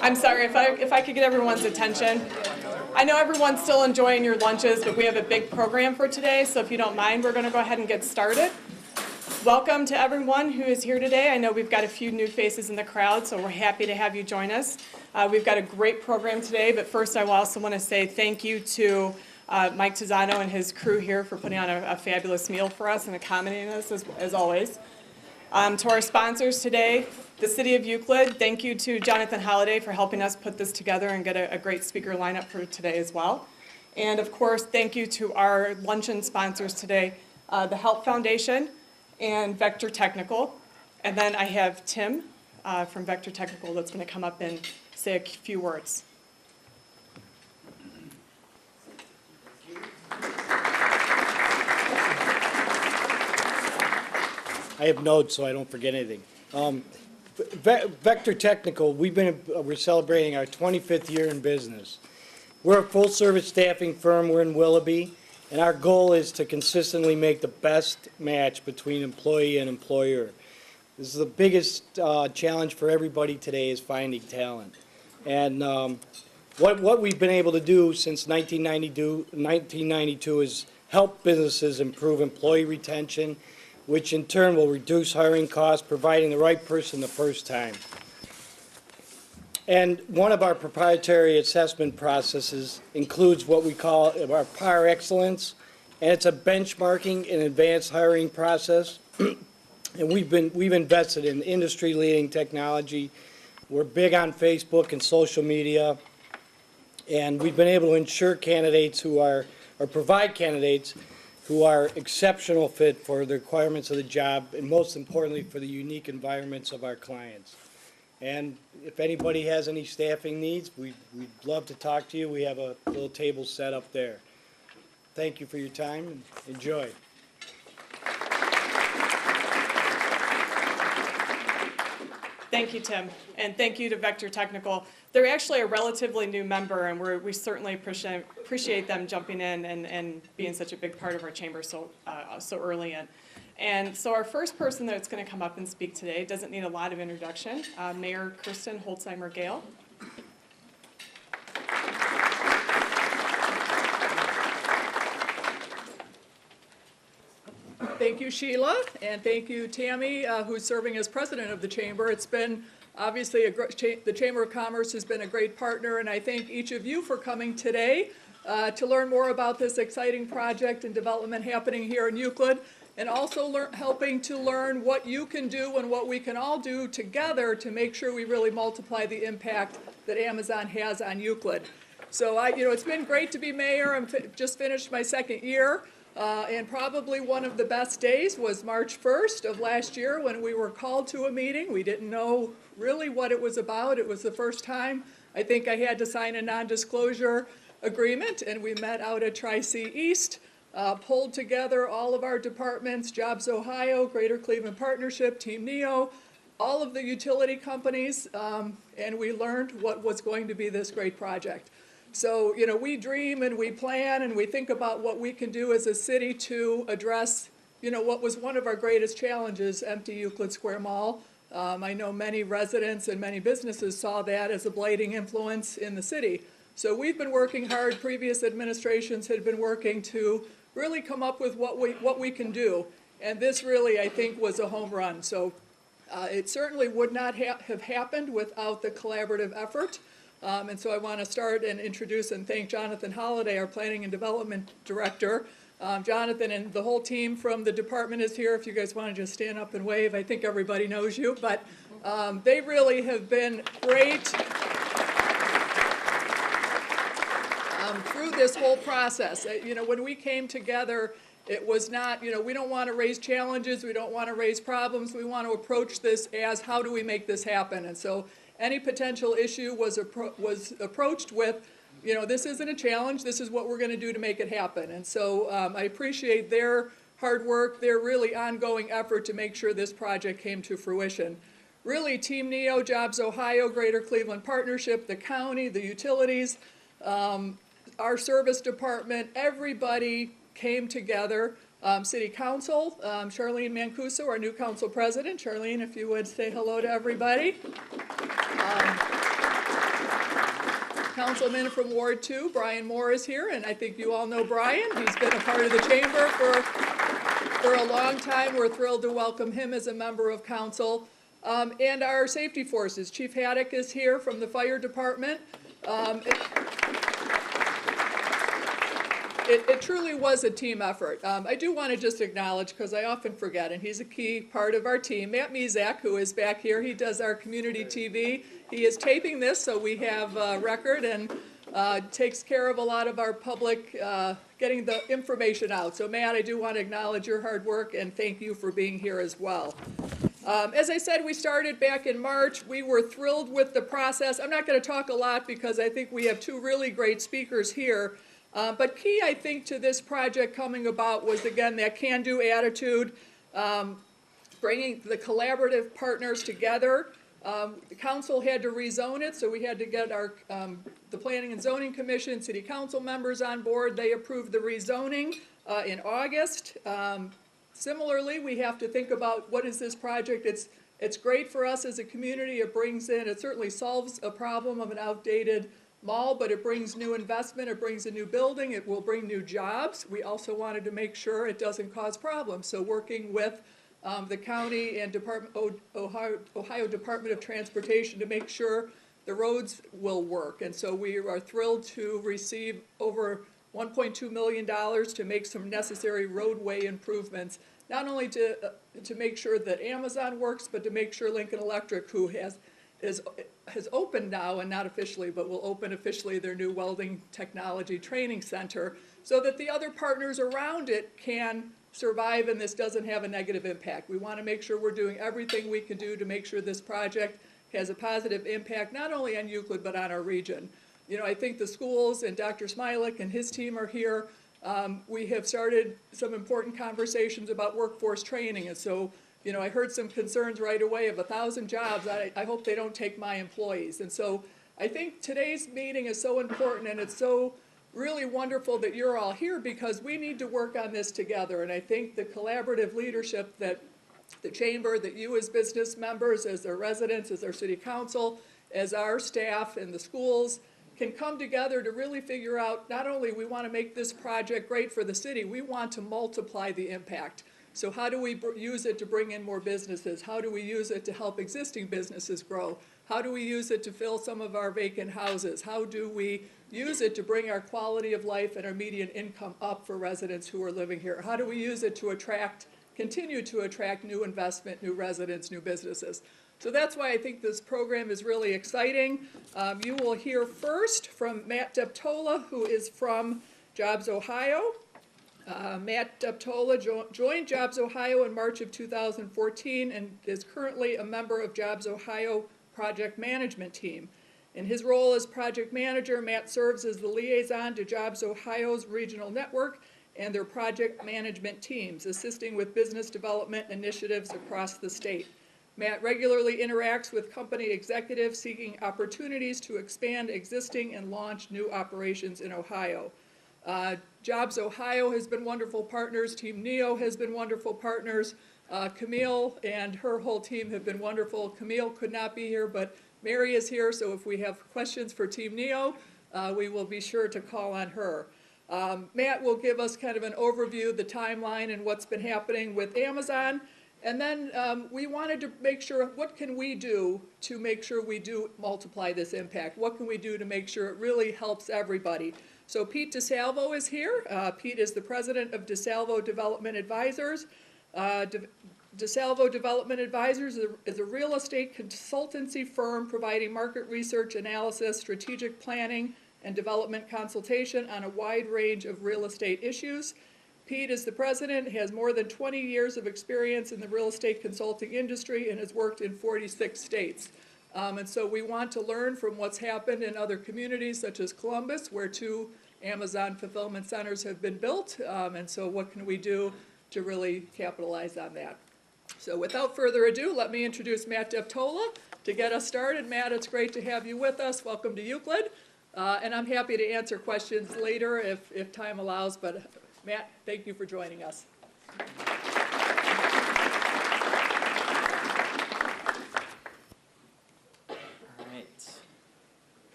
I'm sorry, if I could get everyone's attention. I know everyone's still enjoying your lunches, but we have a big program for today, so if you don't mind, we're going to go ahead and get started. Welcome to everyone who is here today. I know we've got a few new faces in the crowd, so we're happy to have you join us. We've got a great program today, but first I also want to say thank you to Mike Tizzano and his crew here for putting on a fabulous meal for us and accommodating us as always. To our sponsors today, the City of Euclid, thank you to Jonathan Holliday for helping us put this together and get a great speaker lineup for today as well. And of course, thank you to our luncheon sponsors today, the Help Foundation and Vector Technical. And then I have Tim from Vector Technical that's going to come up and say a few words. I have notes so I don't forget anything. Vector Technical, we're celebrating our 25th year in business. We're a full-service staffing firm. We're in Willoughby, and our goal is to consistently make the best match between employee and employer. This is the biggest challenge for everybody today is finding talent. And what we've been able to do since 1992 is help businesses improve employee retention, which in turn will reduce hiring costs, providing the right person the first time. And one of our proprietary assessment processes includes what we call our Par Excellence, and it's a benchmarking and advanced hiring process. And we've invested in industry-leading technology. We're big on Facebook and social media, and we've been able to ensure candidates provide candidates who are exceptional fit for the requirements of the job, and most importantly, for the unique environments of our clients. And if anybody has any staffing needs, we'd love to talk to you. We have a little table set up there. Thank you for your time, and enjoy. Thank you, Tim, and thank you to Vector Technical. They're actually a relatively new member, and we certainly appreciate them jumping in and being such a big part of our chamber so early in. And so our first person that's going to come up and speak today doesn't need a lot of introduction, Mayor Kirsten Holtzheimer-Gale. Thank you, Sheila, and thank you, Tammy, who's serving as president of the chamber. It's been obviously the Chamber of Commerce has been a great partner, and I thank each of you for coming today to learn more about this exciting project and development happening here in Euclid, and also helping to learn what you can do and what we can all do together to make sure we really multiply the impact that Amazon has on Euclid. So it's been great to be mayor. I've just finished my second year. And probably one of the best days was March 1st of last year when we were called to a meeting. We didn't know really what it was about. It was the first time I think I had to sign a non-disclosure agreement, and we met out at Tri-C East, pulled together all of our departments, Jobs Ohio, Greater Cleveland Partnership, Team NEO, all of the utility companies, and we learned what was going to be this great project. So, we dream and we plan and we think about what we can do as a city to address, what was one of our greatest challenges, empty Euclid Square Mall. I know many residents and many businesses saw that as a blighting influence in the city. So we've been working hard. Previous administrations had been working to really come up with what we can do. And this really, I think, was a home run. So it certainly would not have happened without the collaborative effort. And so I want to start and introduce and thank Jonathan Holliday, our Planning and Development Director. Jonathan and the whole team from the department is here. If you guys want to just stand up and wave, I think everybody knows you. But they really have been great through this whole process. When we came together, it was not, we don't want to raise challenges. We don't want to raise problems. We want to approach this as how do we make this happen? And so any potential issue was approached with, this isn't a challenge, this is what we're going to do to make it happen. And so I appreciate their hard work, their really ongoing effort to make sure this project came to fruition. Really, Team NEO, Jobs Ohio, Greater Cleveland Partnership, the county, the utilities, our service department, everybody came together. City Council, Charlene Mancuso, our new council president. Charlene, if you would say hello to everybody. Councilman from Ward 2, Brian Moore, is here, and I think you all know Brian. He's been a part of the chamber for a long time. We're thrilled to welcome him as a member of council. And our safety forces, Chief Haddock is here from the fire department. It truly was a team effort. I do want to just acknowledge, because I often forget, and he's a key part of our team, Matt Mizak, who is back here. He does our community TV. He is taping this, so we have a record, and takes care of a lot of our public getting the information out. So Matt, I do want to acknowledge your hard work, and thank you for being here as well. As I said, we started back in March. We were thrilled with the process. I'm not going to talk a lot because I think we have two really great speakers here. But key, I think, to this project coming about was, again, that can-do attitude, bringing the collaborative partners together. The council had to rezone it, so we had to get our the Planning and Zoning Commission, City Council members on board. They approved the rezoning in August. Similarly, we have to think about what is this project. It's great for us as a community. It brings in, it certainly solves a problem of an outdated mall, but it brings new investment, it brings a new building, it will bring new jobs. We also wanted to make sure it doesn't cause problems. So working with the county and Ohio Department of Transportation to make sure the roads will work. And so we are thrilled to receive over $1.2 million to make some necessary roadway improvements, not only to make sure that Amazon works, but to make sure Lincoln Electric, who has opened now, and not officially, but will open officially their new welding technology training center, so that the other partners around it can survive and this doesn't have a negative impact. We want to make sure we're doing everything we can do to make sure this project has a positive impact, not only on Euclid, but on our region. You know, I think the schools and Dr. Smilek and his team are here. We have started some important conversations about workforce training, and so you know, I heard some concerns right away of 1,000 jobs. I hope they don't take my employees. And so I think today's meeting is so important, and it's so really wonderful that you're all here because we need to work on this together. And I think the collaborative leadership that the chamber, that you as business members, as their residents, as our city council, as our staff and the schools can come together to really figure out, not only we want to make this project great for the city, we want to multiply the impact. So how do we use it to bring in more businesses? How do we use it to help existing businesses grow? How do we use it to fill some of our vacant houses? How do we use it to bring our quality of life and our median income up for residents who are living here? How do we use it to continue to attract new investment, new residents, new businesses? So that's why I think this program is really exciting. You will hear first from Matt Deptola, who is from Jobs Ohio. Matt Deptola joined Jobs Ohio in March of 2014 and is currently a member of Jobs Ohio project management team. In his role as project manager, Matt serves as the liaison to Jobs Ohio's regional network and their project management teams, assisting with business development initiatives across the state. Matt regularly interacts with company executives seeking opportunities to expand existing and launch new operations in Ohio. Jobs Ohio has been wonderful partners. Team NEO has been wonderful partners. Camille and her whole team have been wonderful. Camille could not be here, but Mary is here, so if we have questions for Team NEO, we will be sure to call on her. Matt will give us kind of an overview, the timeline, and what's been happening with Amazon. And then we wanted to make sure, what can we do to make sure we do multiply this impact? What can we do to make sure it really helps everybody? So Pete DeSalvo is here. Pete is the president of DeSalvo Development Advisors. DeSalvo Development Advisors is a real estate consultancy firm providing market research, analysis, strategic planning, and development consultation on a wide range of real estate issues. Pete is the president, has more than 20 years of experience in the real estate consulting industry and has worked in 46 states. And so we want to learn from what's happened in other communities such as Columbus, where 2 Amazon fulfillment centers have been built. And so what can we do to really capitalize on that? So without further ado, let me introduce Matt Deptola to get us started. Matt, it's great to have you with us. Welcome to Euclid. And I'm happy to answer questions later if time allows. But Matt, thank you for joining us. All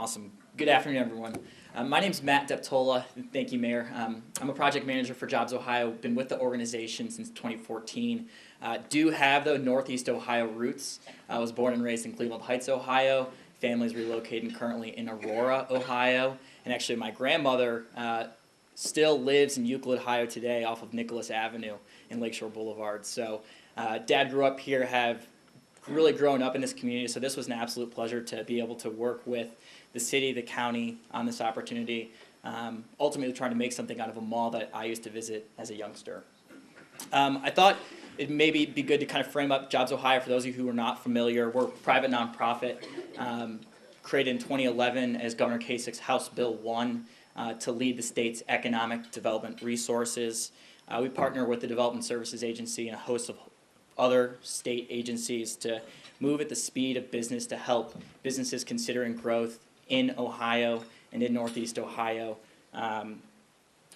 Awesome. Good afternoon, everyone. My name's Matt Deptola. Thank you, Mayor. I'm a project manager for Jobs Ohio. Been with the organization since 2014. Do have, though, Northeast Ohio roots. I was born and raised in Cleveland Heights, Ohio. Family's relocated currently in Aurora, Ohio. And actually, my grandmother still lives in Euclid, Ohio today off of Nicholas Avenue in Lakeshore Boulevard. So Dad grew up here, have really grown up in this community, so this was an absolute pleasure to be able to work with the city, the county on this opportunity, ultimately trying to make something out of a mall that I used to visit as a youngster. I thought it maybe be good to kind of frame up Jobs Ohio for those of you who are not familiar. We're a private nonprofit created in 2011 as Governor Kasich's House Bill 1 to lead the state's economic development resources. We partner with the Development Services Agency and a host of other state agencies to move at the speed of business to help businesses considering growth in Ohio and in Northeast Ohio,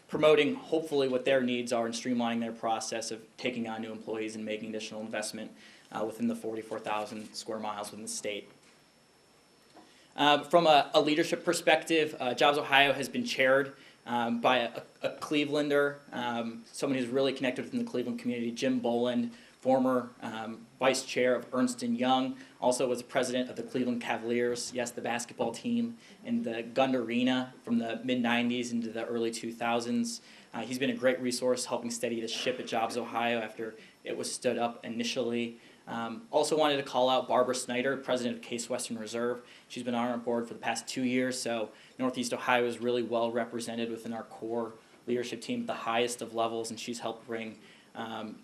promoting hopefully what their needs are and streamlining their process of taking on new employees and making additional investment within the 44,000 square miles within the state. From a leadership perspective, Jobs Ohio has been chaired by a Clevelander, someone who's really connected within the Cleveland community, Jim Boland, former vice chair of Ernst & Young, also was president of the Cleveland Cavaliers, yes, the basketball team, in the Gund Arena from the mid-90s into the early 2000s. He's been a great resource helping steady the ship at Jobs Ohio after it was stood up initially. Also wanted to call out Barbara Snyder, president of Case Western Reserve. She's been on our board for the past 2 years, so Northeast Ohio is really well represented within our core leadership team at the highest of levels, and she's helped bring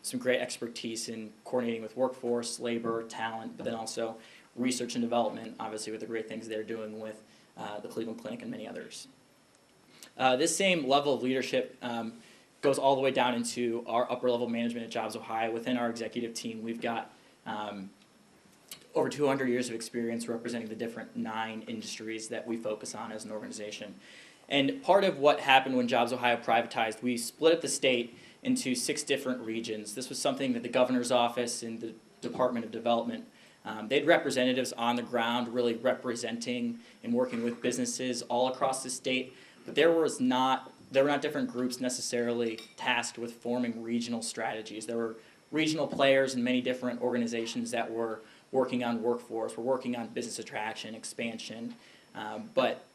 some great expertise in coordinating with workforce, labor, talent, but then also research and development, obviously with the great things they're doing with the Cleveland Clinic and many others. This same level of leadership goes all the way down into our upper level management at Jobs Ohio. Within our executive team, we've got over 200 years of experience representing the different 9 industries that we focus on as an organization. And part of what happened when Jobs Ohio privatized, we split up the state into 6 different regions. This was something that the governor's office and the Department of Development, they had representatives on the ground really representing and working with businesses all across the state, but there were not different groups necessarily tasked with forming regional strategies. There were regional players and many different organizations that were working on workforce, were working on business attraction, expansion, but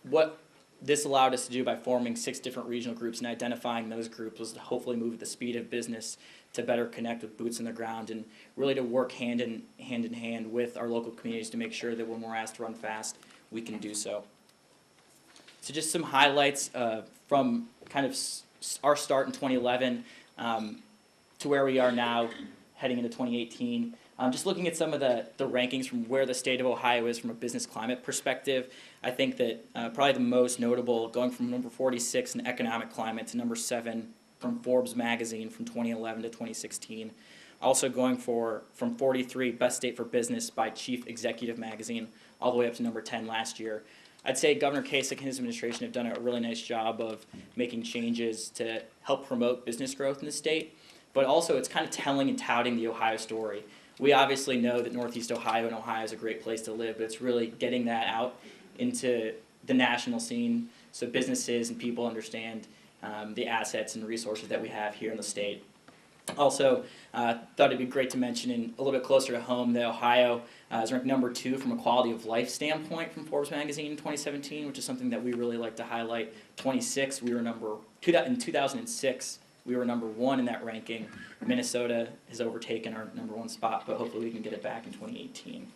what this allowed us to do by forming 6 different regional groups and identifying those groups was to hopefully move at the speed of business to better connect with boots on the ground and really to work hand in hand with our local communities to make sure that when we're asked to run fast, we can do so. So just some highlights from kind of our start in 2011 to where we are now heading into 2018. Just looking at some of the rankings from where the state of Ohio is from a business climate perspective, I think that probably the most notable, going from number 46 in economic climate to number 7 from Forbes magazine from 2011 to 2016. Also going from 43 best state for business by Chief Executive magazine all the way up to number 10 last year. I'd say Governor Kasich and his administration have done a really nice job of making changes to help promote business growth in the state, but also it's kind of telling and touting the Ohio story. We obviously know that Northeast Ohio and Ohio is a great place to live, but it's really getting that out into the national scene so businesses and people understand the assets and resources that we have here in the state. Also, thought it'd be great to mention, and a little bit closer to home, that Ohio is ranked number 2 from a quality of life standpoint from Forbes magazine in 2017, which is something that we really like to highlight. 26, we were in 2006. We were number 1 in that ranking. Minnesota has overtaken our number 1 spot, but hopefully we can get it back in 2018.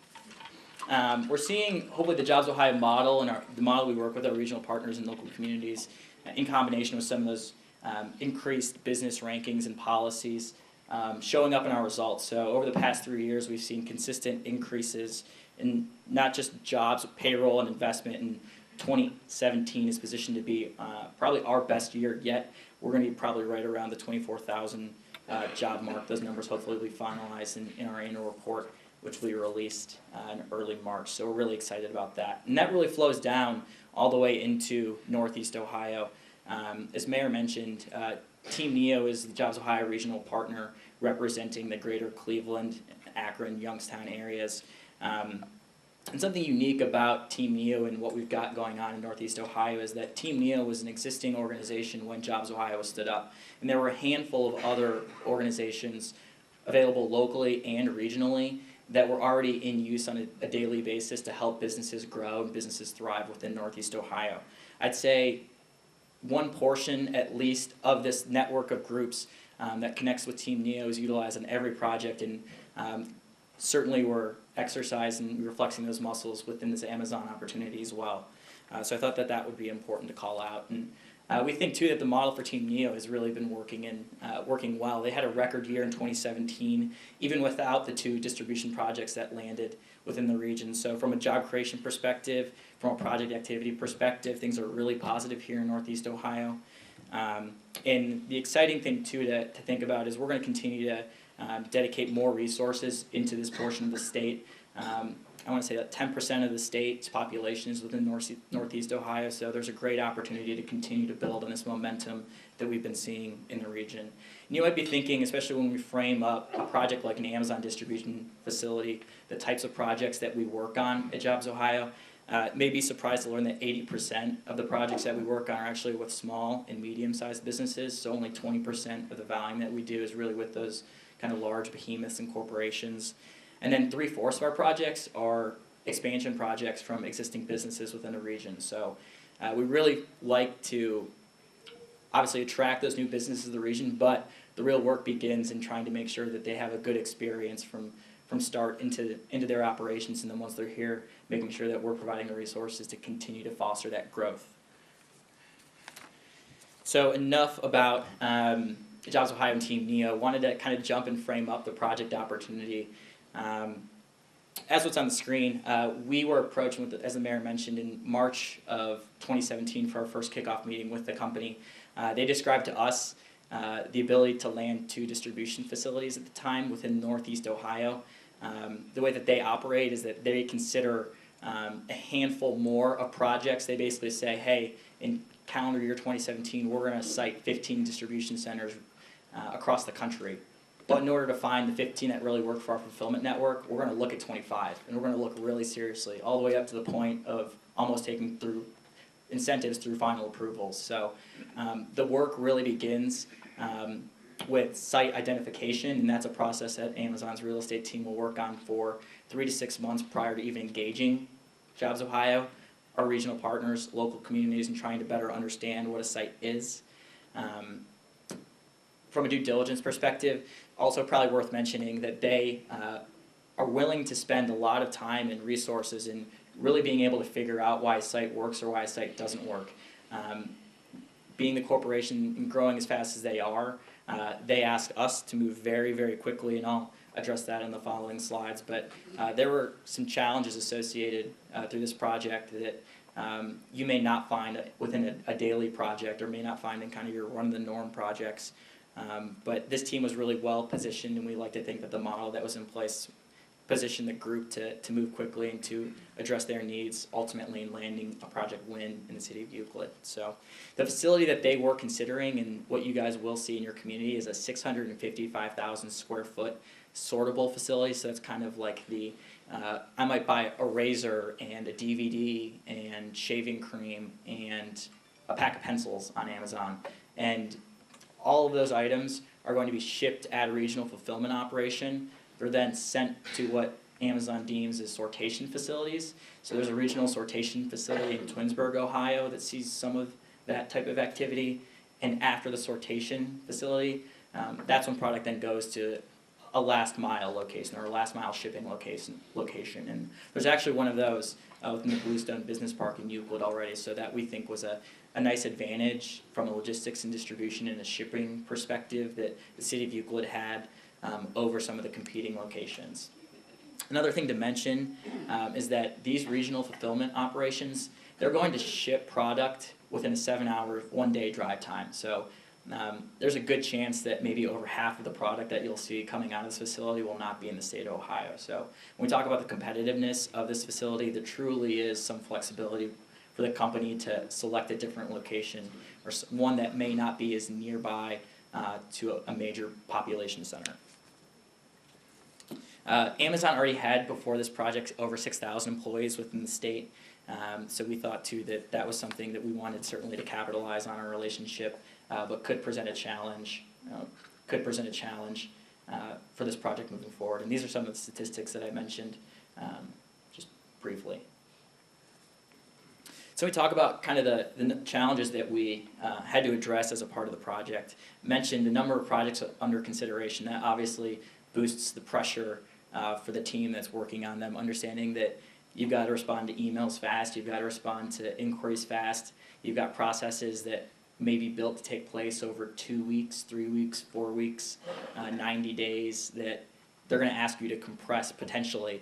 We're seeing, hopefully, the Jobs Ohio model and the model we work with our regional partners and local communities in combination with some of those increased business rankings and policies showing up in our results. So over the past 3 years, we've seen consistent increases in not just jobs, but payroll and investment. And 2017 is positioned to be probably our best year yet. We're going to be probably right around the 24,000 job mark. Those numbers hopefully will be finalized in our annual report, which will be released in early March. So we're really excited about that. And that really flows down all the way into Northeast Ohio. As Mayor mentioned, Team NEO is the Jobs Ohio regional partner representing the greater Cleveland, Akron, Youngstown areas. And something unique about Team NEO and what we've got going on in Northeast Ohio is that Team NEO was an existing organization when Jobs Ohio was stood up. And there were a handful of other organizations available locally and regionally that were already in use on a daily basis to help businesses grow and businesses thrive within Northeast Ohio. I'd say one portion at least of this network of groups that connects with Team NEO is utilized on every project, and certainly we're exercising and we're flexing those muscles within this Amazon opportunity as well. So I thought that that would be important to call out. And we think too that the model for Team NEO has really been working well. They had a record year in 2017, even without the 2 distribution projects that landed within the region. So from a job creation perspective, from a project activity perspective, things are really positive here in Northeast Ohio. And the exciting thing too to think about is we're going to continue to dedicate more resources into this portion of the state. I want to say that 10% of the state's population is within Northeast Ohio, so there's a great opportunity to continue to build on this momentum that we've been seeing in the region. And you might be thinking, especially when we frame up a project like an Amazon distribution facility, the types of projects that we work on at Jobs Ohio, may be surprised to learn that 80% of the projects that we work on are actually with small and medium-sized businesses, so only 20% of the volume that we do is really with those kind of large behemoths and corporations. And then 3/4 of our projects are expansion projects from existing businesses within the region. So we really like to obviously attract those new businesses to the region, but the real work begins in trying to make sure that they have a good experience from start into their operations, and then once they're here, making sure that we're providing the resources to continue to foster that growth. So enough about Jobs Ohio and Team NEO. Wanted to kind of jump and frame up the project opportunity. As what's on the screen, we were approached, as the mayor mentioned, in March of 2017 for our first kickoff meeting with the company. They described to us the ability to land 2 distribution facilities at the time within Northeast Ohio. The way that they operate is that they consider a handful more of projects. They basically say, hey, in calendar year 2017, we're going to site 15 distribution centers across the country. But in order to find the 15 that really work for our fulfillment network, we're going to look at 25, and we're going to look really seriously, all the way up to the point of almost taking through incentives through final approvals. So the work really begins with site identification, and that's a process that Amazon's real estate team will work on for 3 to 6 months prior to even engaging Jobs Ohio, our regional partners, local communities, and trying to better understand what a site is. From a due diligence perspective, also probably worth mentioning that they are willing to spend a lot of time and resources in really being able to figure out why a site works or why a site doesn't work. Being the corporation and growing as fast as they are, they asked us to move very, very quickly, and I'll address that in the following slides. But there were some challenges associated through this project that you may not find within a daily project or may not find in kind of your run-of-the-norm projects. But this team was really well positioned, and we like to think that the model that was in place positioned the group to move quickly and to address their needs, ultimately in landing a project win in the city of Euclid. So the facility that they were considering, and what you guys will see in your community, is a 655,000 square foot sortable facility. So that's kind of like the I might buy a razor and a DVD and shaving cream and a pack of pencils on Amazon, and all of those items are going to be shipped at a regional fulfillment operation. They're then sent to what Amazon deems as sortation facilities. So there's a regional sortation facility in Twinsburg, Ohio that sees some of that type of activity. And after the sortation facility, that's when product then goes to a last mile location or a last mile shipping location. And there's actually one of those within the Bluestone Business Park in Euclid already, so that we think was a nice advantage from a logistics and distribution and a shipping perspective that the city of Euclid had over some of the competing locations. Another thing to mention is that these regional fulfillment operations, they're going to ship product within a 7-hour, 1-day drive time. So there's a good chance that maybe over half of the product that you'll see coming out of this facility will not be in the state of Ohio. So when we talk about the competitiveness of this facility, there truly is some flexibility for the company to select a different location or one that may not be as nearby to a major population center. Amazon already had, before this project, over 6,000 employees within the state. So we thought too that that was something that we wanted certainly to capitalize on our relationship, but could present a challenge. For this project moving forward. And these are some of the statistics that I mentioned just briefly. So we talk about kind of the challenges that we had to address as a part of the project. Mentioned a number of projects under consideration. That obviously boosts the pressure for the team that's working on them, understanding that you've got to respond to emails fast, you've got to respond to inquiries fast, you've got processes that may be built to take place over 2 weeks, 3 weeks, 4 weeks, 90 days, that they're going to ask you to compress potentially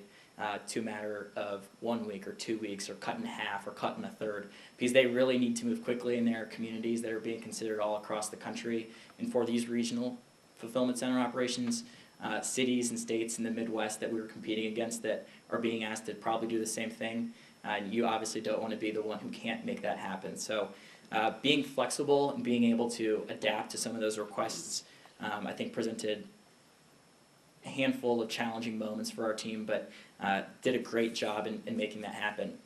to a matter of 1 week or 2 weeks, or cut in half or cut in a third, because they really need to move quickly in their communities that are being considered all across the country. And for these regional fulfillment center operations, cities and states in the Midwest that we were competing against that are being asked to probably do the same thing, and you obviously don't want to be the one who can't make that happen. So being flexible and being able to adapt to some of those requests, I think presented a handful of challenging moments for our team, but did a great job in making that happen.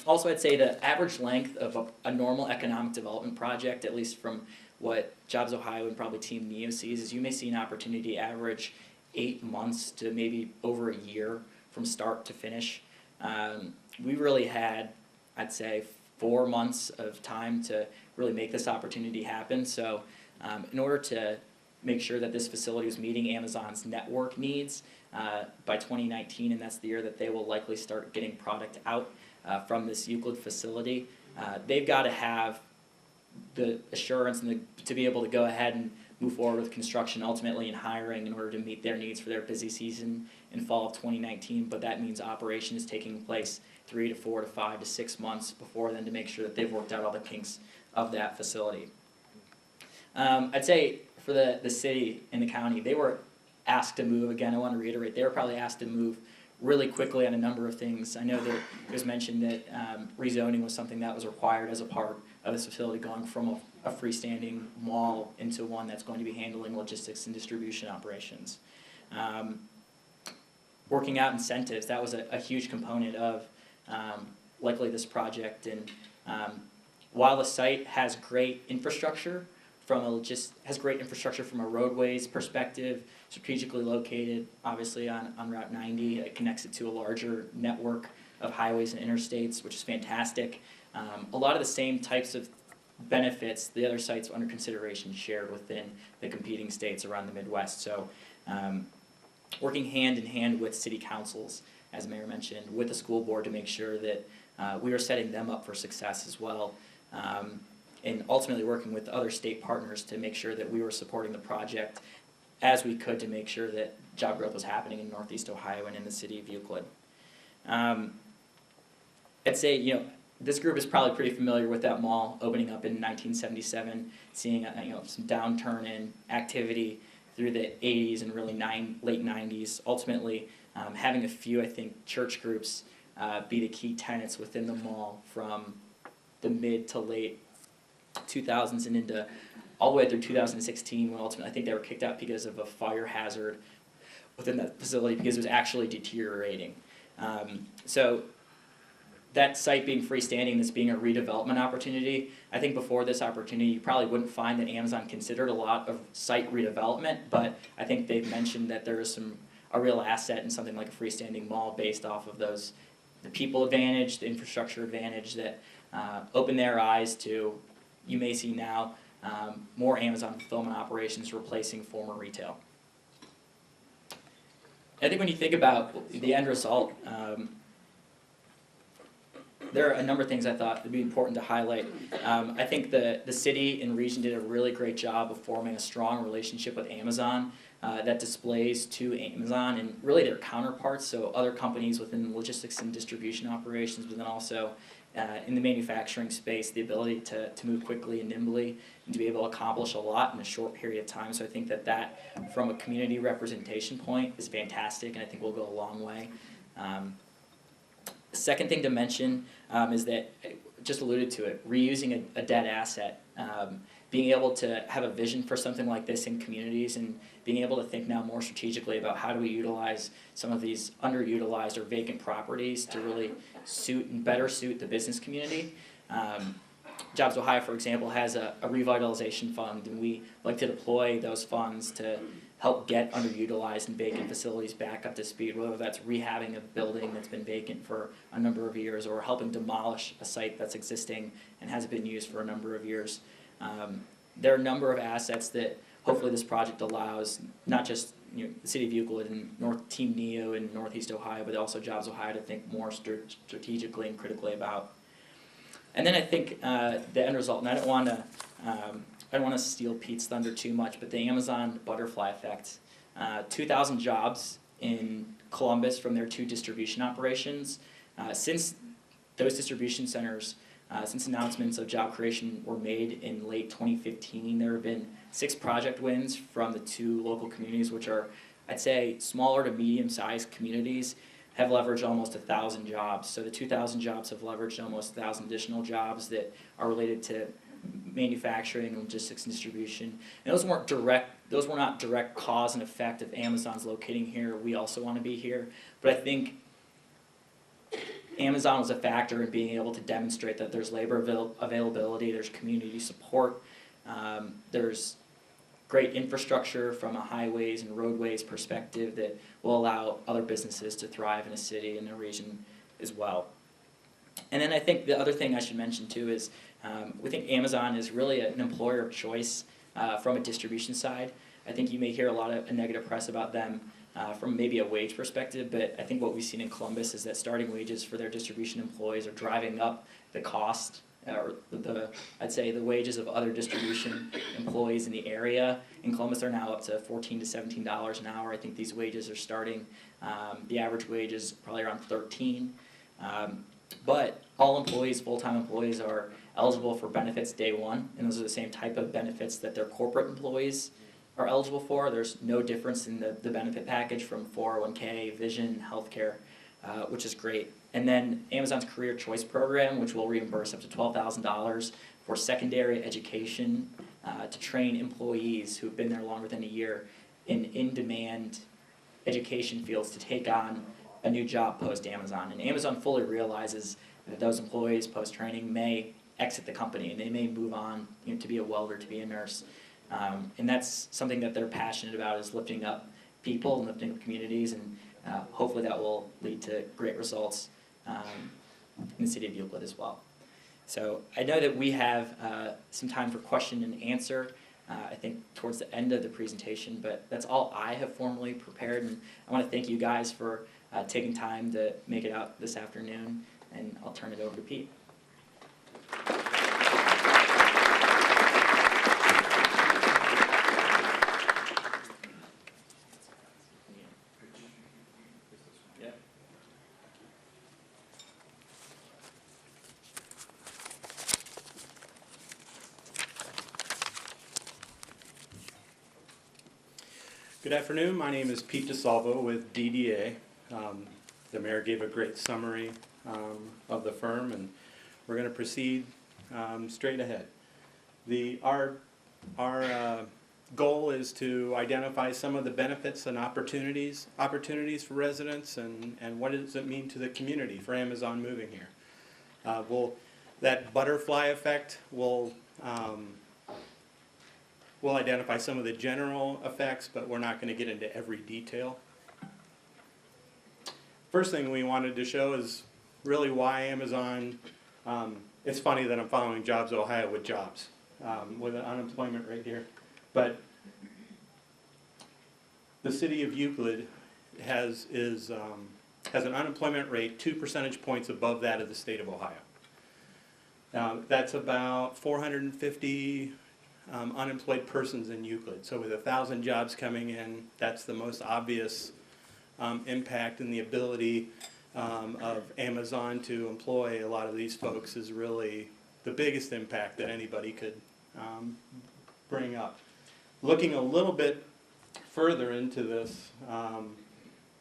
Also, I'd say the average length of a normal economic development project, at least from what Jobs Ohio and probably Team NEO sees, is you may see an opportunity average 8 months to maybe over a year from start to finish. We really had, I'd say, 4 months of time to really make this opportunity happen. So in order to make sure that this facility was meeting Amazon's network needs by 2019, and that's the year that they will likely start getting product out from this Euclid facility, they've got to have the assurance and to be able to go ahead and move forward with construction, ultimately in hiring, in order to meet their needs for their busy season in fall of 2019. But that means operation is taking place 3 to 4 to 5 to 6 months before then, to make sure that they've worked out all the kinks of that facility. I'd say for the city and the county, they were asked to move. Again, I want to reiterate, they were probably asked to move really quickly on a number of things. I know that it was mentioned that rezoning was something that was required as a part of this facility, going from a freestanding mall into one that's going to be handling logistics and distribution operations. Working out incentives, that was a huge component of likely this project. And while the site has great infrastructure from a roadways perspective, strategically located, obviously on Route 90, it connects it to a larger network of highways and interstates, which is fantastic. A lot of the same types of benefits the other sites under consideration shared within the competing states around the Midwest. So working hand in hand with city councils, as Mayor mentioned, with the school board to make sure that we are setting them up for success as well. And ultimately working with other state partners to make sure that we were supporting the project as we could to make sure that job growth was happening in Northeast Ohio and in the city of Euclid. I'd say, this group is probably pretty familiar with that mall opening up in 1977, seeing some downturn in activity through the 80s and really late 90s. Ultimately, having a few, I think, church groups be the key tenants within the mall from the mid to late 2000s and into all the way through 2016, when ultimately I think they were kicked out because of a fire hazard within that facility, because it was actually deteriorating. So that site being freestanding, this being a redevelopment opportunity, I think before this opportunity you probably wouldn't find that Amazon considered a lot of site redevelopment, but I think they've mentioned that there is a real asset in something like a freestanding mall based off of the people advantage, the infrastructure advantage that open their eyes to. You may see now more Amazon fulfillment operations replacing former retail. I think when you think about the end result, there are a number of things I thought would be important to highlight. I think the city and region did a really great job of forming a strong relationship with Amazon that displays to Amazon and really their counterparts, so other companies within logistics and distribution operations, but then also in the manufacturing space, the ability to move quickly and nimbly and to be able to accomplish a lot in a short period of time. So I think that from a community representation point is fantastic, and I think will go a long way. The second thing to mention is that, just alluded to it, reusing a dead asset. being able to have a vision for something like this in communities and being able to think now more strategically about how do we utilize some of these underutilized or vacant properties to really suit and better suit the business community. Jobs Ohio, for example, has a revitalization fund, and we like to deploy those funds to help get underutilized and vacant facilities back up to speed, whether that's rehabbing a building that's been vacant for a number of years or helping demolish a site that's existing and hasn't been used for a number of years. There are a number of assets that hopefully this project allows, not just the city of Euclid and Team NEO in Northeast Ohio, but also Jobs Ohio to think more strategically and critically about. And then I think the end result, and I don't want to steal Pete's thunder too much, but the Amazon butterfly effect. 2,000 jobs in Columbus from their 2 distribution operations. Since those distribution centers, since announcements of job creation were made in late 2015, there have been 6 project wins from the 2 local communities, which are, I'd say, smaller to medium-sized communities, have leveraged almost 1,000 jobs. So the 2,000 jobs have leveraged almost 1,000 additional jobs that are related to manufacturing, logistics, and distribution. And those were not direct cause and effect of Amazon's locating here. We also want to be here. But I think Amazon was a factor in being able to demonstrate that there's labor availability, there's community support, there's great infrastructure from a highways and roadways perspective that will allow other businesses to thrive in a city and a region as well. And then I think the other thing I should mention too is we think Amazon is really an employer of choice from a distribution side. I think you may hear a lot of negative press about them from maybe a wage perspective, but I think what we've seen in Columbus is that starting wages for their distribution employees are driving up the cost, or I'd say the wages of other distribution employees in the area. In Columbus, they're now up to $14 to $17 an hour. I think these wages are starting, the average wage is probably around $13. But all employees, full-time employees, are eligible for benefits day one, and those are the same type of benefits that their corporate employees are eligible for. There's no difference in the benefit package from 401k, vision, healthcare, which is great. And then Amazon's Career Choice Program, which will reimburse up to $12,000 for secondary education to train employees who've been there longer than a year in in-demand education fields to take on a new job post-Amazon. And Amazon fully realizes that those employees post-training may exit the company and they may move on to be a welder, to be a nurse. And that's something that they're passionate about, is lifting up people and lifting up communities, and hopefully that will lead to great results in the city of Euclid as well. So I know that we have some time for question and answer, I think towards the end of the presentation, but that's all I have formally prepared, and I want to thank you guys for taking time to make it out this afternoon, and I'll turn it over to Pete. Good afternoon. My name is Pete DeSalvo with DDA. The mayor gave a great summary of the firm, and we're going to proceed straight ahead. Our goal is to identify some of the benefits and opportunities for residents, and what does it mean to the community for Amazon moving here. That butterfly effect will we'll identify some of the general effects, but we're not going to get into every detail. First thing we wanted to show is really why Amazon, it's funny that I'm following Jobs Ohio with jobs, with an unemployment rate here, but the city of Euclid has an unemployment rate 2 percentage points above that of the state of Ohio. That's about 450 unemployed persons in Euclid. So with 1,000 jobs coming in, that's the most obvious impact, and the ability of Amazon to employ a lot of these folks is really the biggest impact that anybody could bring up. Looking a little bit further into this,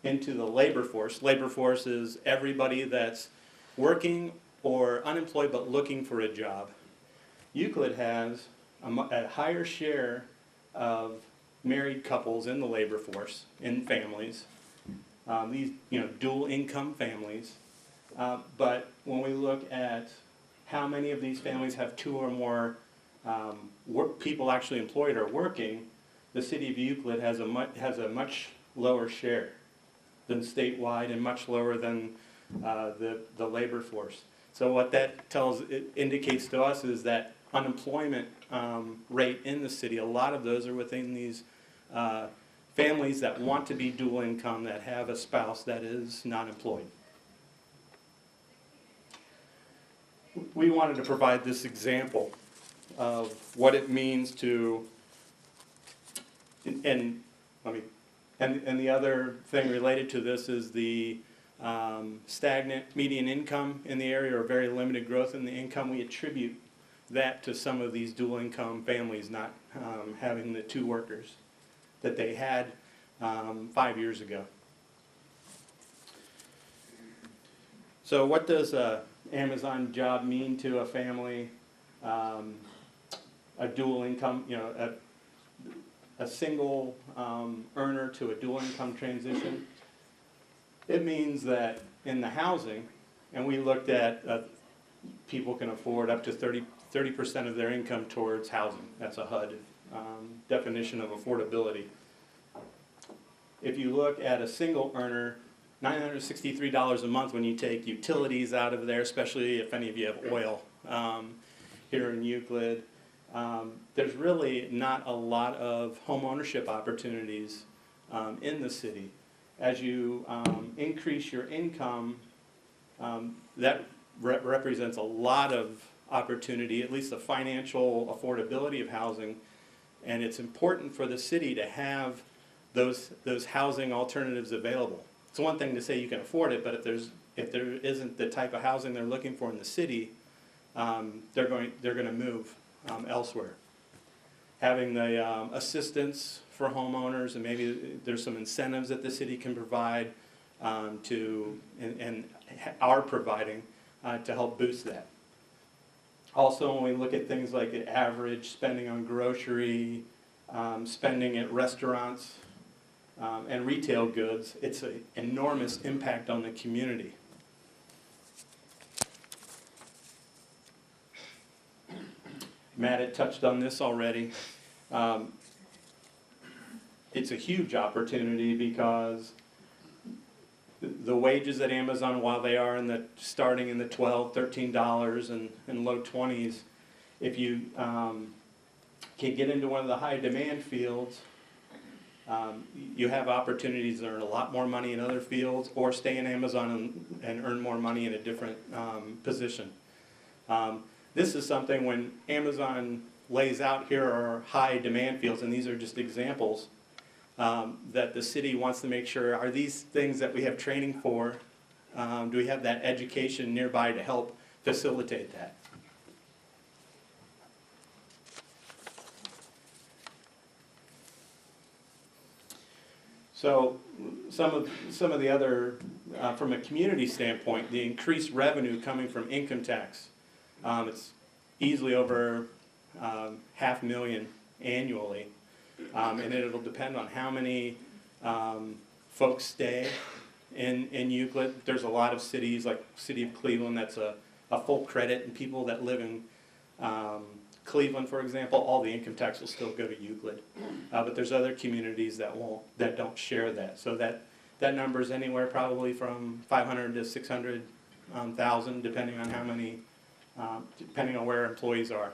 into the labor force. Labor force is everybody that's working or unemployed but looking for a job. Euclid has a higher share of married couples in the labor force, in families, these, dual income families. But when we look at how many of these families have two or more people actually employed or working, the city of Euclid has a much lower share than statewide and much lower than the labor force. So what that indicates to us is that unemployment rate in the city, a lot of those are within these families that want to be dual income, that have a spouse that is not employed. We wanted to provide this example of what it means to, and the other thing related to this is the stagnant median income in the area, or very limited growth in the income. We attribute that to some of these dual income families not having the two workers that they had 5 years ago. So what does a Amazon job mean to a family? A dual income, a single earner to a dual income transition. It means that in the housing, and we looked at people can afford up to 30% of their income towards housing. That's a HUD definition of affordability. If you look at a single earner, $963 a month when you take utilities out of there, especially if any of you have oil here in Euclid. There's really not a lot of home ownership opportunities in the city. As you increase your income, that represents a lot of opportunity, at least the financial affordability of housing, and it's important for the city to have those housing alternatives available. It's one thing to say you can afford it, but if there isn't the type of housing they're looking for in the city, they're going to move elsewhere. Having the assistance for homeowners, and maybe there's some incentives that the city can provide and are providing to help boost that. Also, when we look at things like the average spending on grocery, spending at restaurants, and retail goods, it's an enormous impact on the community. Matt had touched on this already. It's a huge opportunity because the wages at Amazon, while they are starting in the $12, $13 and low 20s, if you can get into one of the high demand fields, you have opportunities to earn a lot more money in other fields, or stay in Amazon and earn more money in a different position. This is something when Amazon lays out, here are high demand fields, and these are just examples, that the city wants to make sure, are these things that we have training for, do we have that education nearby to help facilitate that? So some of the other, from a community standpoint, the increased revenue coming from income tax, it's easily over $500,000 annually, and it'll depend on how many folks stay in Euclid. There's a lot of cities, like City of Cleveland, that's a full credit, and people that live in Cleveland, for example, all the income tax will still go to Euclid. But there's other communities that don't share that. So that number is anywhere probably from 500 to 600,000, depending on how many, depending on where employees are.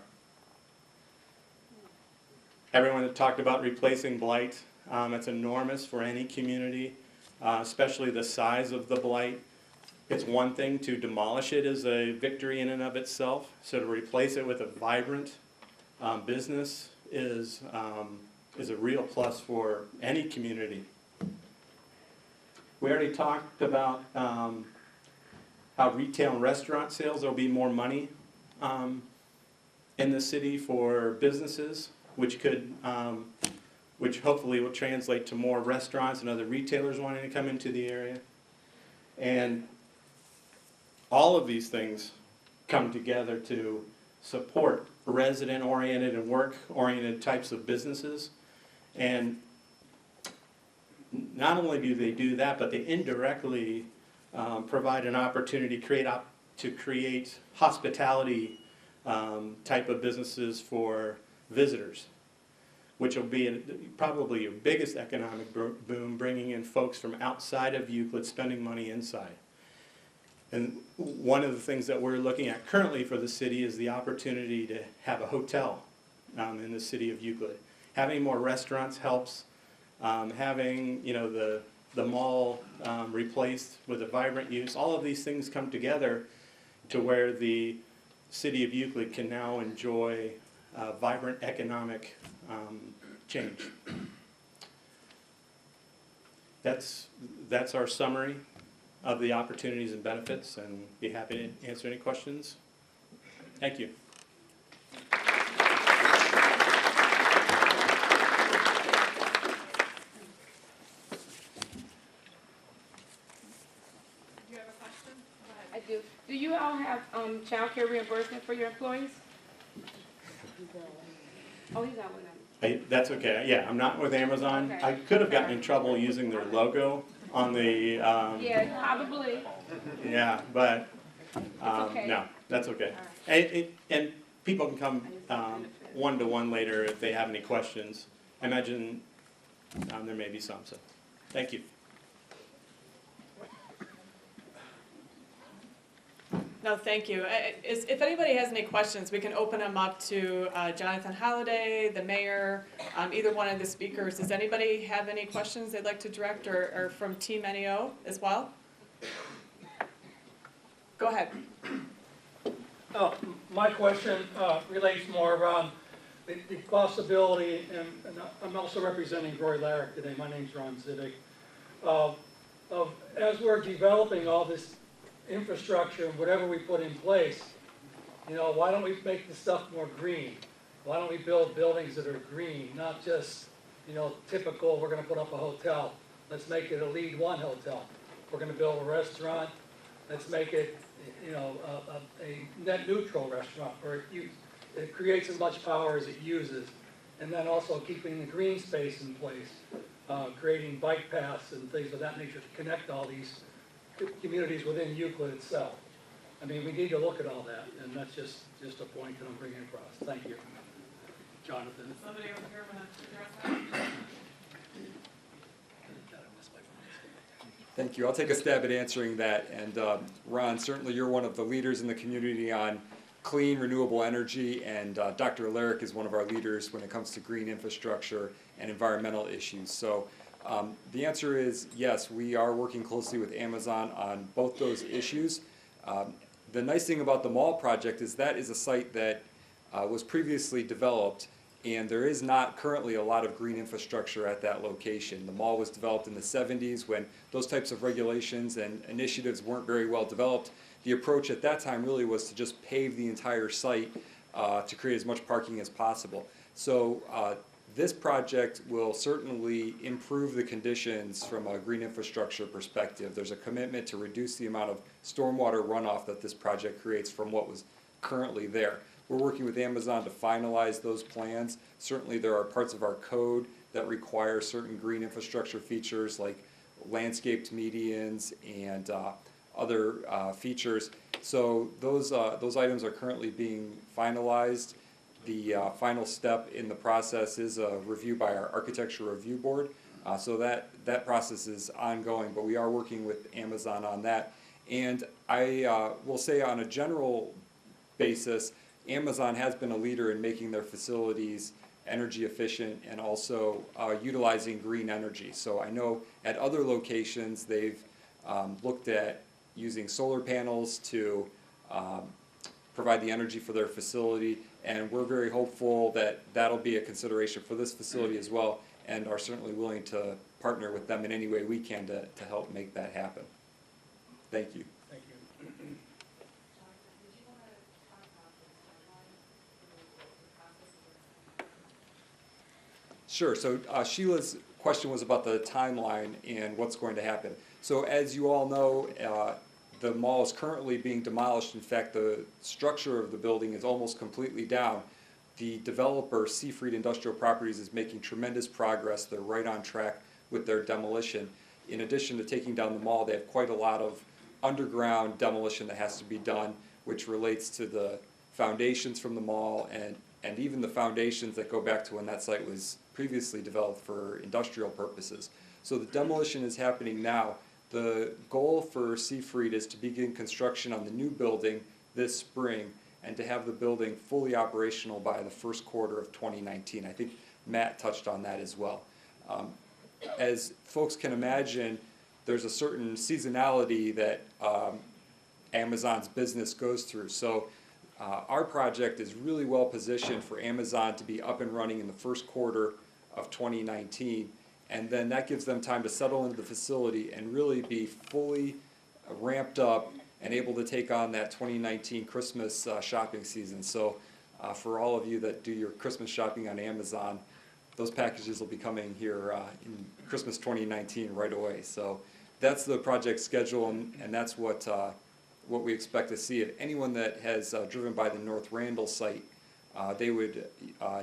Everyone had talked about replacing blight. It's enormous for any community, especially the size of the blight. It's one thing to demolish it as a victory in and of itself. So to replace it with a vibrant business is a real plus for any community. We already talked about how retail and restaurant sales, there'll be more money in the city for businesses, which hopefully will translate to more restaurants and other retailers wanting to come into the area. And all of these things come together to support resident-oriented and work-oriented types of businesses. And not only do they do that, but they indirectly provide an opportunity to create hospitality type of businesses for visitors, which will be probably your biggest economic boom, bringing in folks from outside of Euclid, spending money inside. And one of the things that we're looking at currently for the city is the opportunity to have a hotel in the city of Euclid. Having more restaurants helps. Having the mall replaced with a vibrant use, all of these things come together to where the city of Euclid can now enjoy vibrant economic change. That's our summary of the opportunities and benefits, and be happy to answer any questions. Thank you. I do. Do you all have child care reimbursement for your employees? Oh, he's not with them. That's okay. Yeah, I'm not with Amazon. Okay. I could have gotten in trouble using their logo on the. Yeah, probably. Yeah, but okay. no, that's okay. All And people can come one-to-one later if they have any questions. I imagine there may be some. So, thank you. No, thank you. If anybody has any questions, we can open them up to Jonathan Holliday, the mayor, either one of the speakers. Does anybody have any questions they'd like to direct, or from Team NEO as well? Go ahead. My question relates more around the possibility, and I'm also representing Roy Larrick today. My name's Ron Zivik. Of as we're developing all this infrastructure and whatever we put in place, why don't we make the stuff more green? Why don't we build buildings that are green, not just, typical, we're going to put up a hotel. Let's make it a LEED 1 hotel. We're going to build a restaurant. Let's make it, a net neutral restaurant where it creates as much power as it uses. And then also keeping the green space in place, creating bike paths and things of that nature to connect all these communities within Euclid itself. I mean, we need to look at all that, and that's just a point that I'm bringing across. Thank you. Jonathan. Somebody over here want to address that? Thank you. I'll take a stab at answering that. And Ron, certainly you're one of the leaders in the community on clean, renewable energy, and Dr. Alaric is one of our leaders when it comes to green infrastructure and environmental issues. So the answer is yes, we are working closely with Amazon on both those issues. The nice thing about the mall project is that is a site that was previously developed, and there is not currently a lot of green infrastructure at that location. The mall was developed in the 70s when those types of regulations and initiatives weren't very well developed. The approach at that time really was to just pave the entire site to create as much parking as possible. So this project will certainly improve the conditions from a green infrastructure perspective. There's a commitment to reduce the amount of stormwater runoff that this project creates from what was currently there. We're working with Amazon to finalize those plans. Certainly there are parts of our code that require certain green infrastructure features like landscaped medians and other features. So those items are currently being finalized. The final step in the process is a review by our Architecture Review Board. So that process is ongoing, but we are working with Amazon on that. And I will say on a general basis, Amazon has been a leader in making their facilities energy efficient and also utilizing green energy. So I know at other locations they've looked at using solar panels to provide the energy for their facility, and we're very hopeful that that'll be a consideration for this facility as well, and are certainly willing to partner with them in any way we can to help make that happen. Thank you. Thank you. Sure. So Sheila's question was about the timeline and what's going to happen. So as you all know, the mall is currently being demolished. In fact, the structure of the building is almost completely down. the developer, Seafried Industrial Properties, is making tremendous progress. They're right on track with their demolition. In addition to taking down the mall, they have quite a lot of underground demolition that has to be done, which relates to the foundations from the mall and even the foundations that go back to when that site was previously developed for industrial purposes. So the demolition is happening now. The goal for Seafried is to begin construction on the new building this spring and to have the building fully operational by the first quarter of 2019. I think Matt touched on that as well. As folks can imagine, there's a certain seasonality that Amazon's business goes through. So our project is really well positioned for Amazon to be up and running in the first quarter of 2019. And then that gives them time to settle into the facility and really be fully ramped up and able to take on that 2019 Christmas shopping season. So for all of you that do your Christmas shopping on Amazon, those packages will be coming here in Christmas 2019 right away. So that's the project schedule, and that's what we expect to see. If anyone that has driven by the North Randall site, they would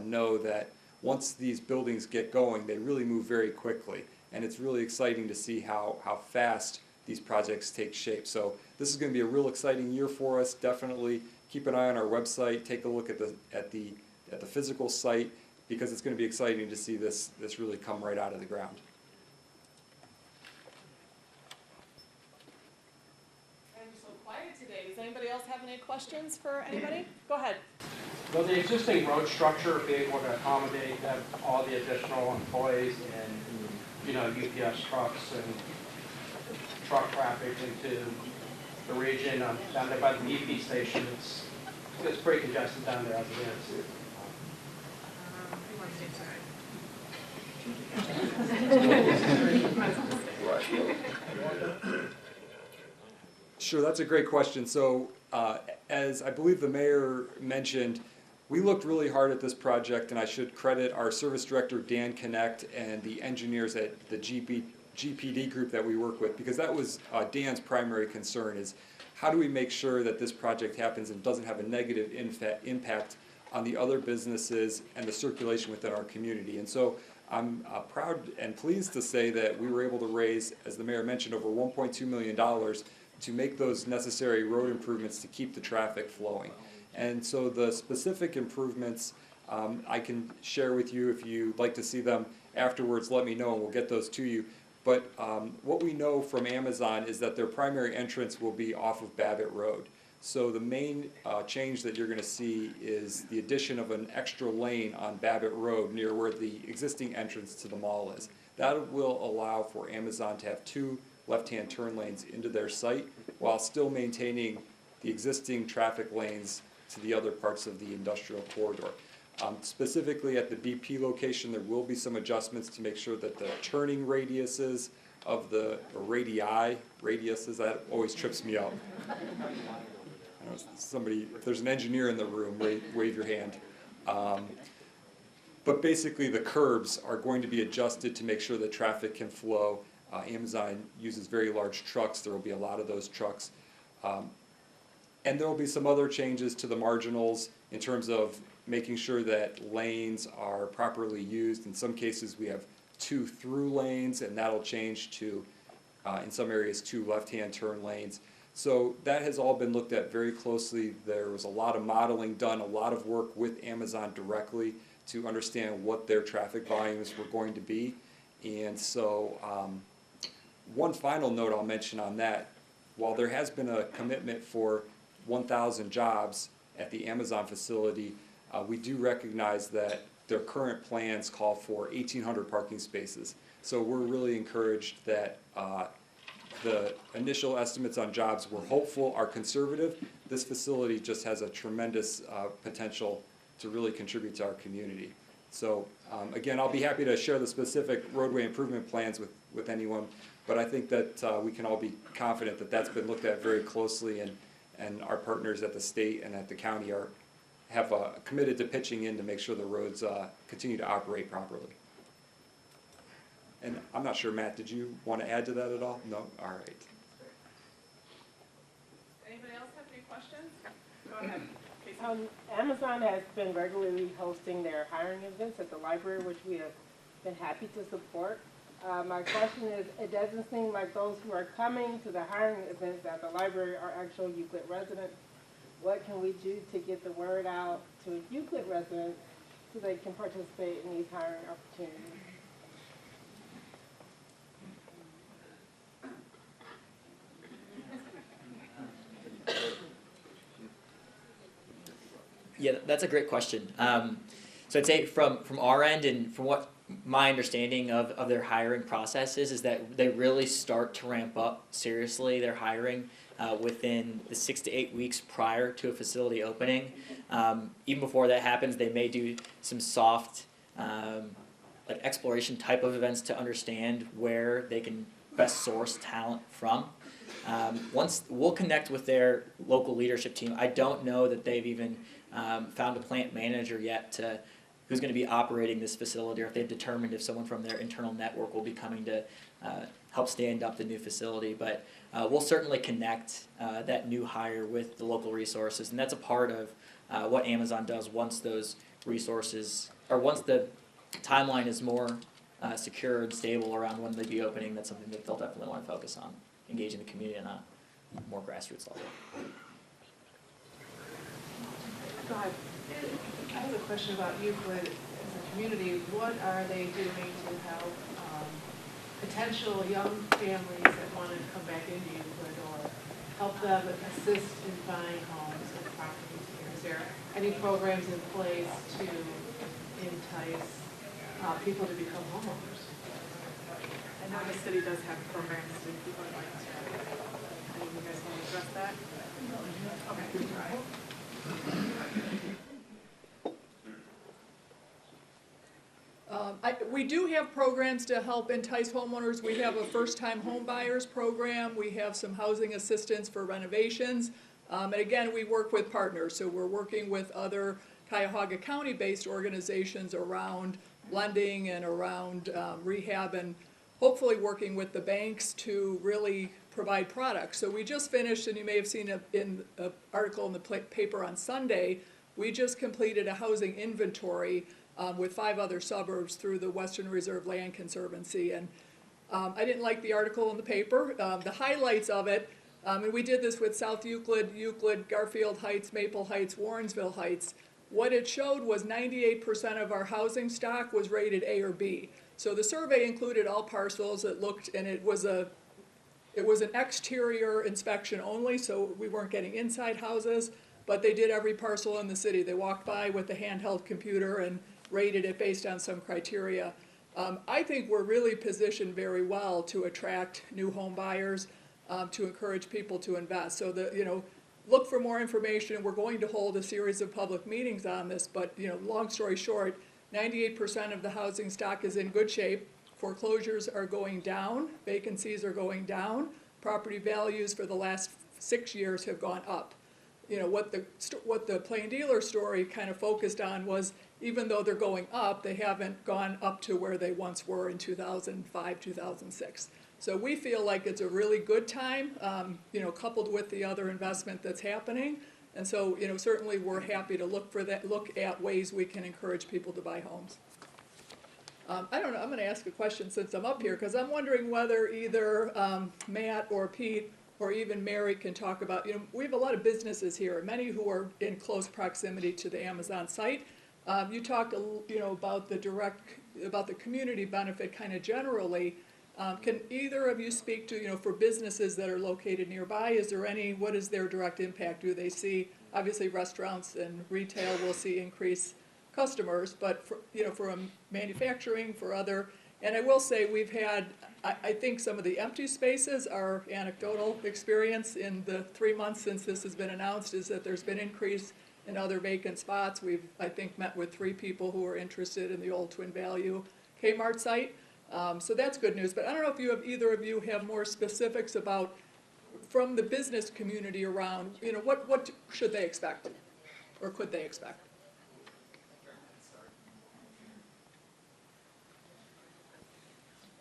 know that once these buildings get going, they really move very quickly. And it's really exciting to see how fast these projects take shape. So this is going to be a real exciting year for us. Definitely keep an eye on our website. Take a look at the physical site, because it's going to be exciting to see this really come right out of the ground. I'm so quiet today. Does anybody else have any questions for anybody? Go ahead. Will the existing road structure be able to accommodate all the additional employees and, UPS trucks and truck traffic into the region down there by the EP station? It's pretty congested down there as it is. Sure, that's a great question. So as I believe the mayor mentioned, we looked really hard at this project, and I should credit our service director, Dan Connect, and the engineers at the GPD group that we work with, because that was Dan's primary concern, is how do we make sure that this project happens and doesn't have a negative impact on the other businesses and the circulation within our community. And so I'm proud and pleased to say that we were able to raise, as the mayor mentioned, over $1.2 million to make those necessary road improvements to keep the traffic flowing. And so the specific improvements I can share with you. If you'd like to see them afterwards, let me know and we'll get those to you. But what we know from Amazon is that their primary entrance will be off of Babbitt Road. So the main change that you're going to see is the addition of an extra lane on Babbitt Road near where the existing entrance to the mall is. That will allow for Amazon to have 2 left-hand turn lanes into their site while still maintaining the existing traffic lanes to the other parts of the industrial corridor. Specifically at the BP location, there will be some adjustments to make sure that the turning radiuses of the radiuses, that always trips me up. I know somebody, if there's an engineer in the room, wave your hand. But basically the curbs are going to be adjusted to make sure that traffic can flow. Amazon uses very large trucks. There will be a lot of those trucks. And there will be some other changes to the marginals in terms of making sure that lanes are properly used. In some cases we have 2 through lanes, and that'll change to, in some areas, 2 left-hand turn lanes. So that has all been looked at very closely. There was a lot of modeling done, a lot of work with Amazon directly to understand what their traffic volumes were going to be. And so one final note I'll mention on that, while there has been a commitment for 1,000 jobs at the Amazon facility, we do recognize that their current plans call for 1,800 parking spaces. So we're really encouraged that the initial estimates on jobs we're hopeful are conservative. This facility just has a tremendous potential to really contribute to our community. So again, I'll be happy to share the specific roadway improvement plans with anyone, but I think that we can all be confident that that's been looked at very closely, and our partners at the state and at the county have committed to pitching in to make sure the roads continue to operate properly. And I'm not sure, Matt, did you want to add to that at all? No? All right. Anybody else have any questions? Go ahead, Casey. Amazon has been regularly hosting their hiring events at the library, which we have been happy to support. My question is, it doesn't seem like those who are coming to the hiring events at the library are actual Euclid residents. What can we do to get the word out to Euclid residents so they can participate in these hiring opportunities? Yeah, that's a great question. So I'd say from our end and from what my understanding of their hiring process is that they really start to ramp up seriously their hiring within the 6 to 8 weeks prior to a facility opening. Even before that happens, they may do some soft like exploration type of events to understand where they can best source talent from. Once we'll connect with their local leadership team. I don't know that they've even found a plant manager yet who's going to be operating this facility, or if they've determined if someone from their internal network will be coming to help stand up the new facility. But we'll certainly connect that new hire with the local resources, and that's a part of what Amazon does once those resources, or once the timeline is more secure and stable around when they'll be opening. That's something that they'll definitely want to focus on, engaging the community on a more grassroots level. Go ahead. I have a question about Euclid as a community. What are they doing to help potential young families that want to come back into Euclid, or help them assist in buying homes and properties here? Is there any programs in place to entice people to become homeowners? I know the city does have programs to people like that. Any of you guys want to address that? Okay. We do have programs to help entice homeowners. We have a first-time home buyers program. We have some housing assistance for renovations. And again, we work with partners. So we're working with other Cuyahoga County-based organizations around lending and around rehab, and hopefully working with the banks to really provide products. So we just finished, and you may have seen in an article in the paper on Sunday, we just completed a housing inventory with 5 other suburbs through the Western Reserve Land Conservancy. And I didn't like the article in the paper. The highlights of it, and we did this with South Euclid, Garfield Heights, Maple Heights, Warrensville Heights. What it showed was 98% of our housing stock was rated A or B. So the survey included all parcels. It looked, and it was an exterior inspection only, so we weren't getting inside houses, but they did every parcel in the city. They walked by with a handheld computer and rated it based on some criteria. I think we're really positioned very well to attract new home buyers, to encourage people to invest. So look for more information. We're going to hold a series of public meetings on this, but long story short, 98% of the housing stock is in good shape. Foreclosures are going down, vacancies are going down, property values for the last 6 years have gone up. What the plain dealer story kind of focused on was, even though they're going up, they haven't gone up to where they once were in 2005, 2006. So we feel like it's a really good time, coupled with the other investment that's happening. And so, certainly we're happy to look at ways we can encourage people to buy homes. I don't know, I'm going to ask a question since I'm up here, because I'm wondering whether either Matt or Pete or even Mary can talk about, we have a lot of businesses here, many who are in close proximity to the Amazon site. You talked, about the community benefit kind of generally. Can either of you speak to, for businesses that are located nearby, what is their direct impact? Do they see, obviously restaurants and retail will see increased customers, but for manufacturing, for other, and I will say we've had, I think some of the empty spaces, our anecdotal experience in the 3 months since this has been announced is that there's been increase in other vacant spots. We've, I think, met with 3 people who are interested in the old Twin Value Kmart site. So that's good news, but I don't know if either of you have more specifics about, from the business community around, what should they expect, or could they expect?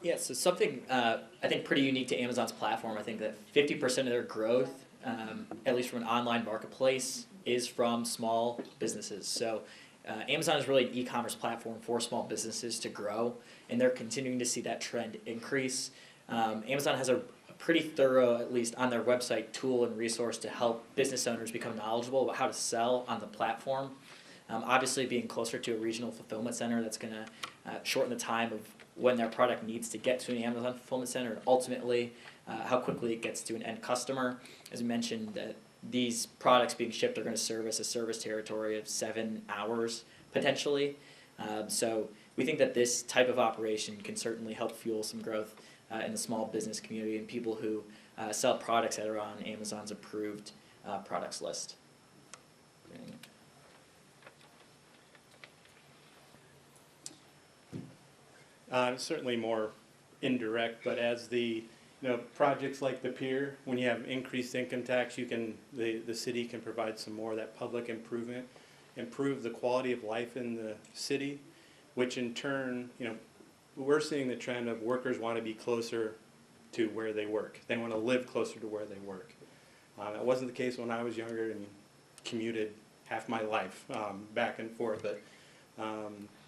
Yeah, so something I think pretty unique to Amazon's platform, I think that 50% of their growth at least from an online marketplace, is from small businesses. So Amazon is really an e-commerce platform for small businesses to grow, and they're continuing to see that trend increase. Amazon has a pretty thorough, at least on their website, tool and resource to help business owners become knowledgeable about how to sell on the platform. Obviously, being closer to a regional fulfillment center, that's going to shorten the time of when their product needs to get to an Amazon fulfillment center, and ultimately how quickly it gets to an end customer. As I mentioned, these products being shipped are going to serve as a service territory of 7 hours potentially. So we think that this type of operation can certainly help fuel some growth in the small business community and people who sell products that are on Amazon's approved products list. Certainly more indirect, but as the projects like the pier, when you have increased income tax, the city can provide some more of that public improvement, improve the quality of life in the city, which in turn, we're seeing the trend of workers want to be closer to where they work. They want to live closer to where they work. That wasn't the case when I was younger and commuted half my life back and forth, but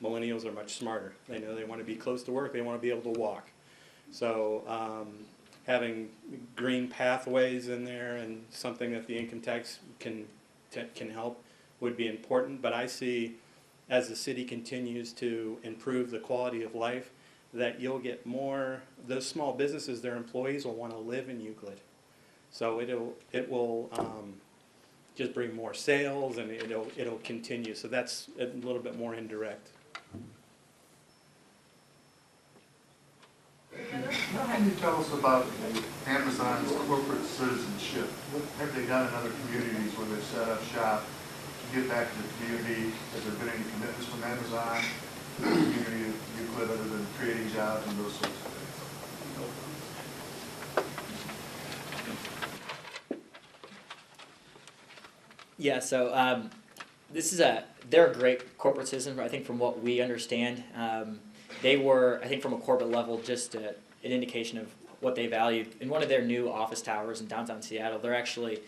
millennials are much smarter. They know they want to be close to work. They want to be able to walk. So having green pathways in there and something that the income tax can help would be important. But I see, as the city continues to improve the quality of life, that you'll get more, those small businesses, their employees will want to live in Euclid. So it will just bring more sales, and it'll continue. So that's a little bit more indirect. What can you tell us about Amazon's corporate citizenship? What have they done in other communities where they've set up shop to give back to the community? Has there been any commitments from Amazon to the community of Euclid other than creating jobs and those sorts of things? Yeah, so they're a great corporate citizen, I think, from what we understand. They were, I think, from a corporate level, just an indication of what they valued. In one of their new office towers in downtown Seattle, they're actually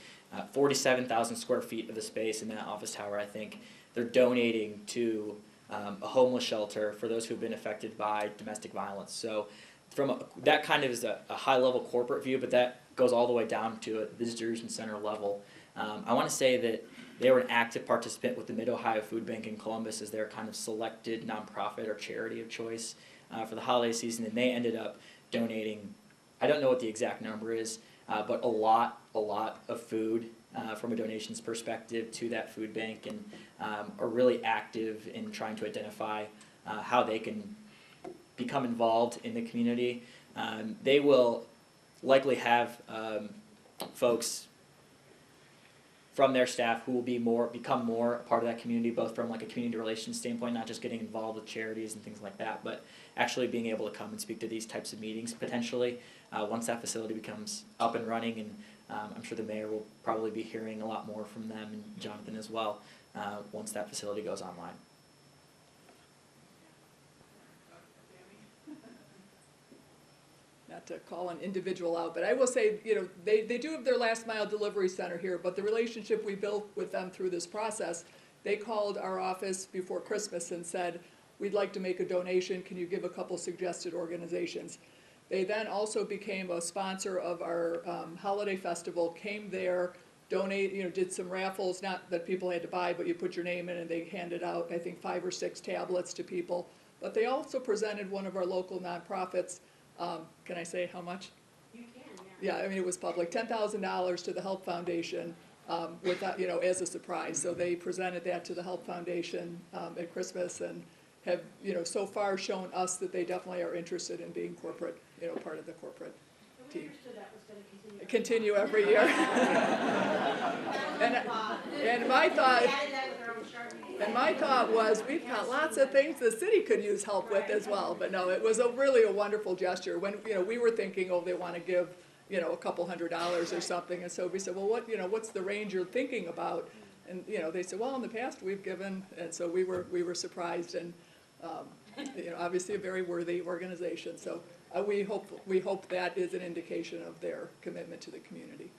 47,000 square feet of the space in that office tower, I think. They're donating to a homeless shelter for those who have been affected by domestic violence. So that kind of is a high-level corporate view, but that goes all the way down to a distribution center level. I want to say that they were an active participant with the Mid-Ohio Food Bank in Columbus as their kind of selected nonprofit or charity of choice for the holiday season, and they ended up donating, I don't know what the exact number is, but a lot of food from a donations perspective to that food bank, and are really active in trying to identify how they can become involved in the community. They will likely have folks from their staff who will become more a part of that community, both from like a community relations standpoint, not just getting involved with charities and things like that, but actually being able to come and speak to these types of meetings potentially once that facility becomes up and running. And I'm sure the mayor will probably be hearing a lot more from them, and Jonathan as well, once that facility goes online. Not to call an individual out, but I will say, they do have their last mile delivery center here, but the relationship we built with them through this process, they called our office before Christmas and said, we'd like to make a donation, can you give a couple suggested organizations? They then also became a sponsor of our holiday festival, came there, did some raffles, not that people had to buy, but you put your name in and they handed out, I think, 5 or 6 tablets to people. But they also presented one of our local nonprofits. Can I say how much? You can, yeah. Yeah, I mean, it was public, $10,000 to the Help Foundation, with that, as a surprise. So they presented that to the Help Foundation at Christmas, and have, so far shown us that they definitely are interested in being corporate, part of the corporate team. We understood that was going to Continue every year. and my thought. And my thought was, we've got lots of things the city could use help with as well. But no, it was really a wonderful gesture. When we were thinking, they want to give a couple $100s or something, and so we said, well, what's the range you're thinking about? And they said, well, in the past we've given, and so we were surprised, and obviously a very worthy organization. So we hope that is an indication of their commitment to the community.